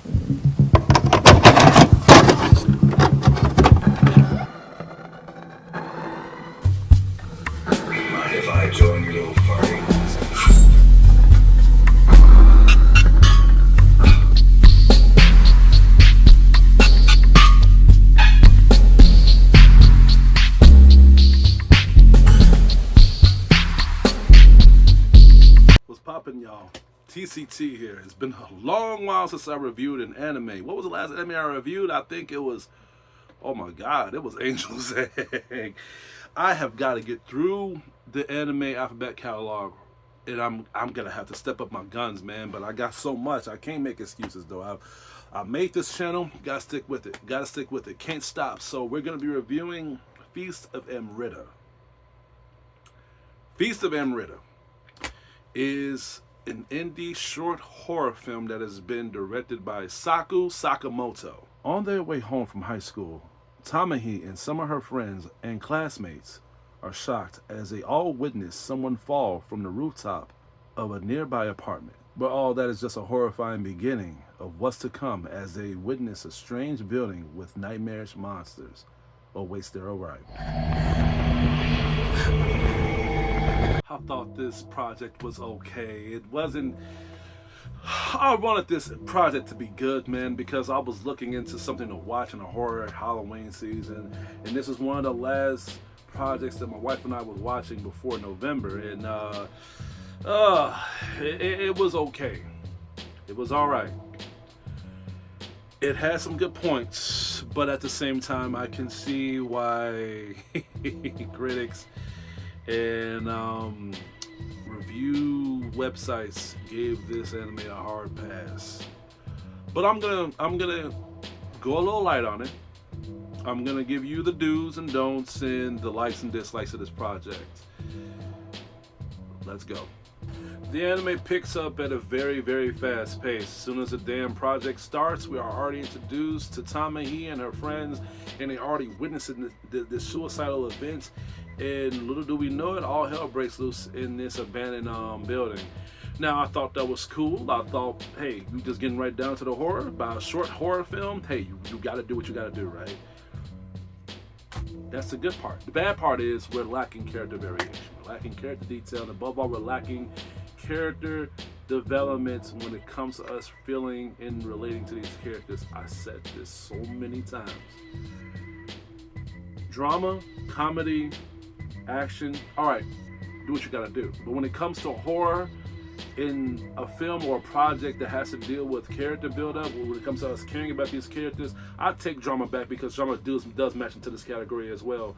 Mind if I join your little party? What's poppin', y'all? TCT here. It's been a long while since I reviewed an anime. What was the last anime I reviewed? I think it was, oh my god, it was Angel's Egg. I have got to get through the anime alphabet catalog, and I'm gonna have to step up my guns, man. But I got so much, I can't make excuses though. I made this channel, gotta stick with it. Gotta stick with it. Can't stop. So we're gonna be reviewing Feast of Amrita. Feast of Amrita is an indie short horror film that has been directed by Saku Sakamoto. On their way home from high school, Tamahi and some of her friends and classmates are shocked as they all witness someone fall from the rooftop of a nearby apartment. But all that is just a horrifying beginning of what's to come as they witness a strange building with nightmarish monsters awaits their arrival. I thought this project was okay. It wasn't. I wanted this project to be good, man, because I was looking into something to watch in a horror Halloween season, and this is one of the last projects that my wife and I was watching before November, and it was okay. It was all right. It has some good points, but at the same time, I can see why critics and review websites gave this anime a hard pass. But I'm gonna go a little light on it. I'm gonna give you the do's and don'ts and the likes and dislikes of this project. Let's go. The anime picks up at a very, very fast pace. As soon as the damn project starts, we are already introduced to Tamahi and her friends, and they already witnessing the suicidal events. And little do we know it, all hell breaks loose in this abandoned building. Now, I thought that was cool. I thought, hey, you just getting right down to the horror about a short horror film. Hey, you got to do what you got to do, right? That's the good part. The bad part is we're lacking character variation. We're lacking character detail, and above all, we're lacking character development when it comes to us feeling and relating to these characters. I said this so many times. Drama, comedy, action, all right, do what you gotta do. But when it comes to horror in a film or a project that has to deal with character buildup, or when it comes to us caring about these characters, I take drama back because drama does match into this category as well.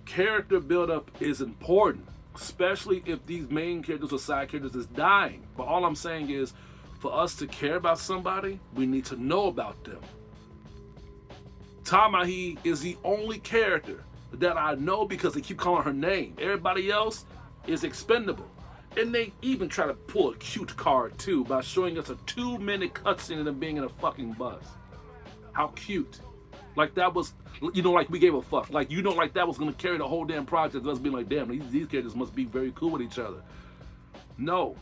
Character buildup is important, especially if these main characters or side characters is dying. But all I'm saying is, for us to care about somebody, we need to know about them. Tamahi is the only character that I know because they keep calling her name. Everybody else is expendable. And they even try to pull a cute card too by showing us a 2-minute cutscene of them being in a fucking bus. How cute. Like that was, like we gave a fuck. Like, like that was gonna carry the whole damn project. Us being like, damn, these characters must be very cool with each other. No.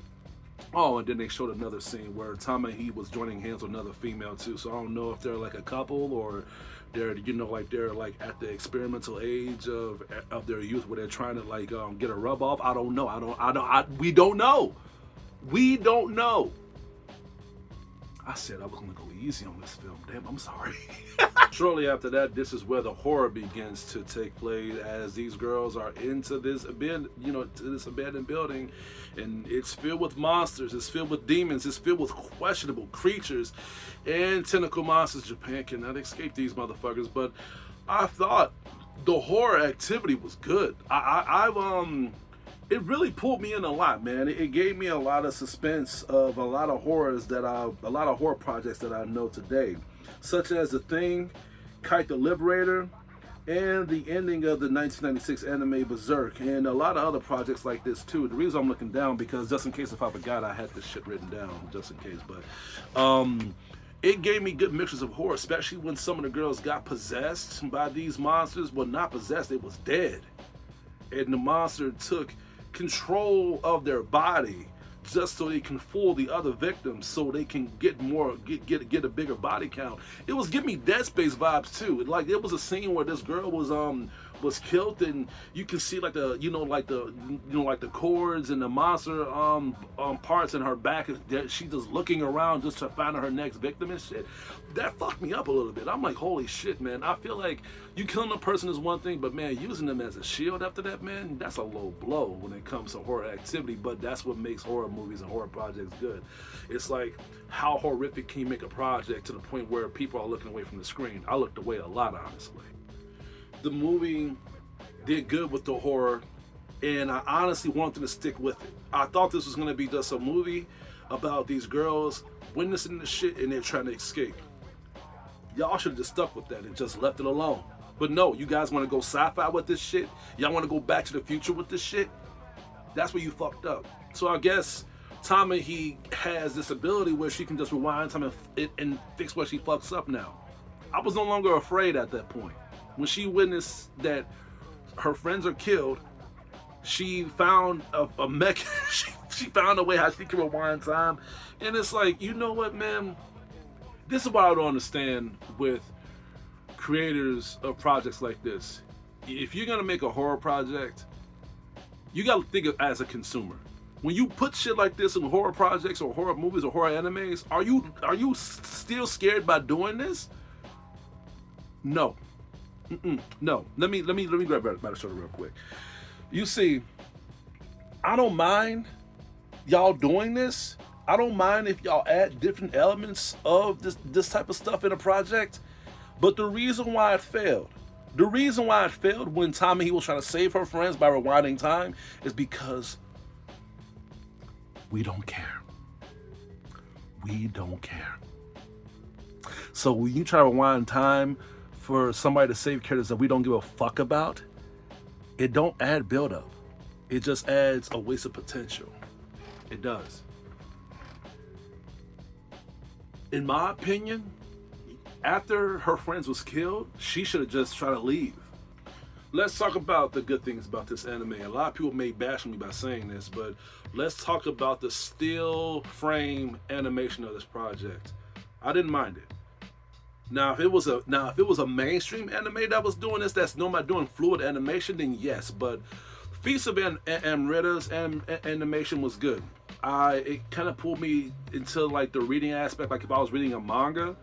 Oh, and then they showed another scene where Tamahi was joining hands with another female too. So I don't know if they're like a couple or they're they're like at the experimental age of their youth where they're trying to get a rub off. I don't know. We don't know. We don't know. I said I was gonna go easy on this film. Damn, I'm sorry. Shortly after that, this is where the horror begins to take place as these girls are into this abandoned building, and it's filled with monsters, it's filled with demons, it's filled with questionable creatures and tentacle monsters. Japan cannot escape these motherfuckers. But I thought the horror activity was good. It really pulled me in a lot, man. It gave me a lot of suspense of a lot of horror projects that I know today, such as The Thing, Kite the Liberator, and the ending of the 1996 anime Berserk, and a lot of other projects like this too. The reason I'm looking down, because just in case if I forgot, I had this shit written down, just in case. But it gave me good mixtures of horror, especially when some of the girls got possessed by these monsters. Well, not possessed, it was dead. And the monster took control of their body just so they can fool the other victims, so they can get a bigger body count. It was giving me Dead Space vibes too. Like there was a scene where this girl was killed, and you can see like the cords and the monster parts in her back. She's just looking around just to find her next victim and shit. That fucked me up a little bit. I'm like, holy shit, man. I feel like you killing a person is one thing, but man, using them as a shield after that, man, that's a low blow when it comes to horror activity. But that's what makes horror movies and horror projects good. It's like, how horrific can you make a project to the point where people are looking away from the screen? I looked away a lot, honestly. The movie did good with the horror, and I honestly wanted to stick with it. I thought this was going to be just a movie about these girls witnessing the shit and they're trying to escape. Y'all should have just stuck with that and just left it alone. But no, you guys want to go sci-fi with this shit? Y'all want to go back to the future with this shit? That's where you fucked up. So I guess Tommy, he has this ability where she can just rewind time and fix what she fucks up now. I was no longer afraid at that point. When she witnessed that her friends are killed, she found a mech. she found a way how she can rewind time, and it's like, you know what, man? This is what I don't understand with creators of projects like this. If you're gonna make a horror project, you gotta think of it as a consumer. When you put shit like this in horror projects or horror movies or horror animes, are you still scared by doing this? No. No. Let me grab my shoulder real quick. You see, I don't mind y'all doing this. I don't mind if y'all add different elements of this type of stuff in a project. But the reason why it failed when Tommy, he was trying to save her friends by rewinding time, is because we don't care. We don't care. So when you try to rewind time for somebody to save characters that we don't give a fuck about, it don't add build up. It just adds a waste of potential. It does. In my opinion, after her friends was killed, she should have just tried to leave. Let's talk about the good things about this anime. A lot of people may bash me by saying this, but let's talk about the still frame animation of this project. I didn't mind it. Now, if it was a mainstream anime that was doing this, that's normally doing fluid animation, then yes. But Feast of Amrita's animation was good. It kind of pulled me into like the reading aspect, like if I was reading a manga,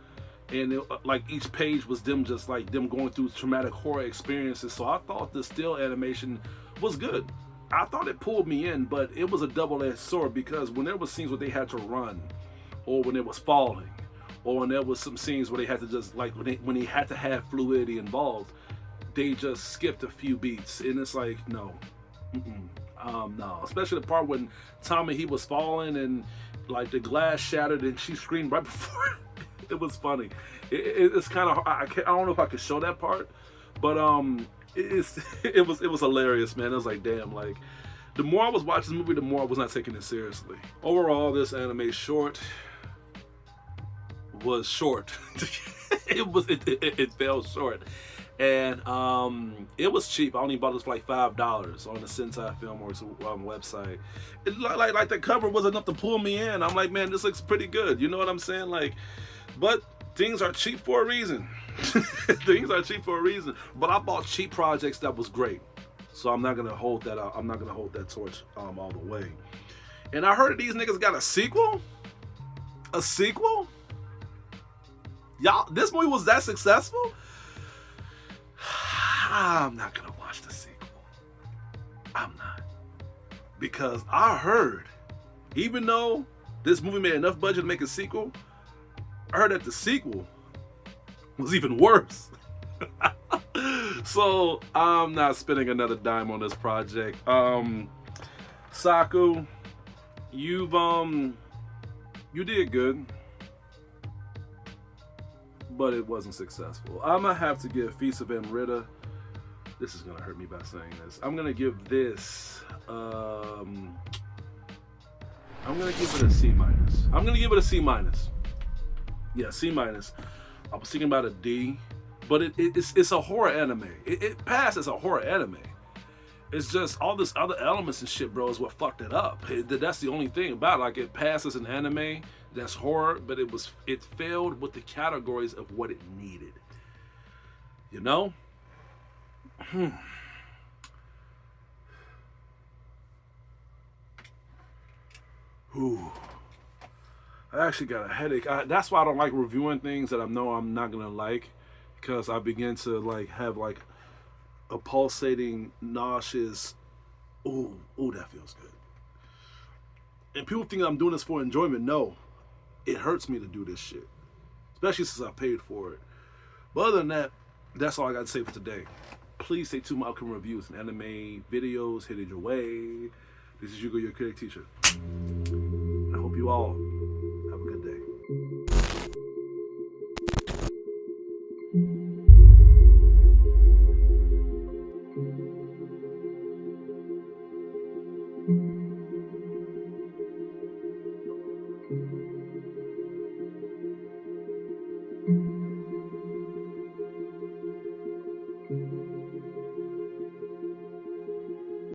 and like each page was them just like them going through traumatic horror experiences. So I thought the still animation was good. I thought it pulled me in, but it was a double-edged sword, because when there was scenes where they had to run, or when it was falling, or when there was some scenes where they had to just like when they had to have fluidity involved, they just skipped a few beats, and it's like no, no. Especially the part when Tommy, he was falling and like the glass shattered and she screamed right before. It was funny. It's kind of I don't know if I could show that part, but it was hilarious, man. It was like, damn, like the more I was watching this movie, the more I was not taking it seriously. Overall, this anime was short. It fell short, and it was cheap. I only bought this for like $5 on the Sentai Filmworks website. It, like the cover was enough to pull me in. I'm like, man, this looks pretty good. You know what I'm saying? Like, but things are cheap for a reason. Things are cheap for a reason. But I bought cheap projects that was great, so I'm not gonna hold that out. I'm not gonna hold that torch all the way. And I heard that these niggas got a sequel. A sequel? Y'all, this movie was that successful? I'm not gonna watch the sequel. I'm not. Because I heard, even though this movie made enough budget to make a sequel, I heard that the sequel was even worse. So I'm not spending another dime on this project. Saku, you did good, but it wasn't successful. I'm gonna have to give Feast of Amrita. This is gonna hurt me by saying this. I'm gonna give this. I'm gonna give it a C minus. I'm gonna give it a C minus. Yeah, C minus. I was thinking about a D, but it's a horror anime. It passed as a horror anime. It's just all this other elements and shit, bro, is what fucked it up. That's the only thing about it. Like, it passed as an anime that's horror, but it failed with the categories of what it needed. You know? Ooh. I actually got a headache. That's why I don't like reviewing things that I know I'm not gonna like, because I begin to like have like a pulsating, nauseous. Ooh, that feels good. And people think I'm doing this for enjoyment. No, it hurts me to do this shit, especially since I paid for it. But other than that, that's all I got to say for today. Please stay tuned to my upcoming reviews and anime videos headed your way. This is Hugo, your critic teacher. I hope you all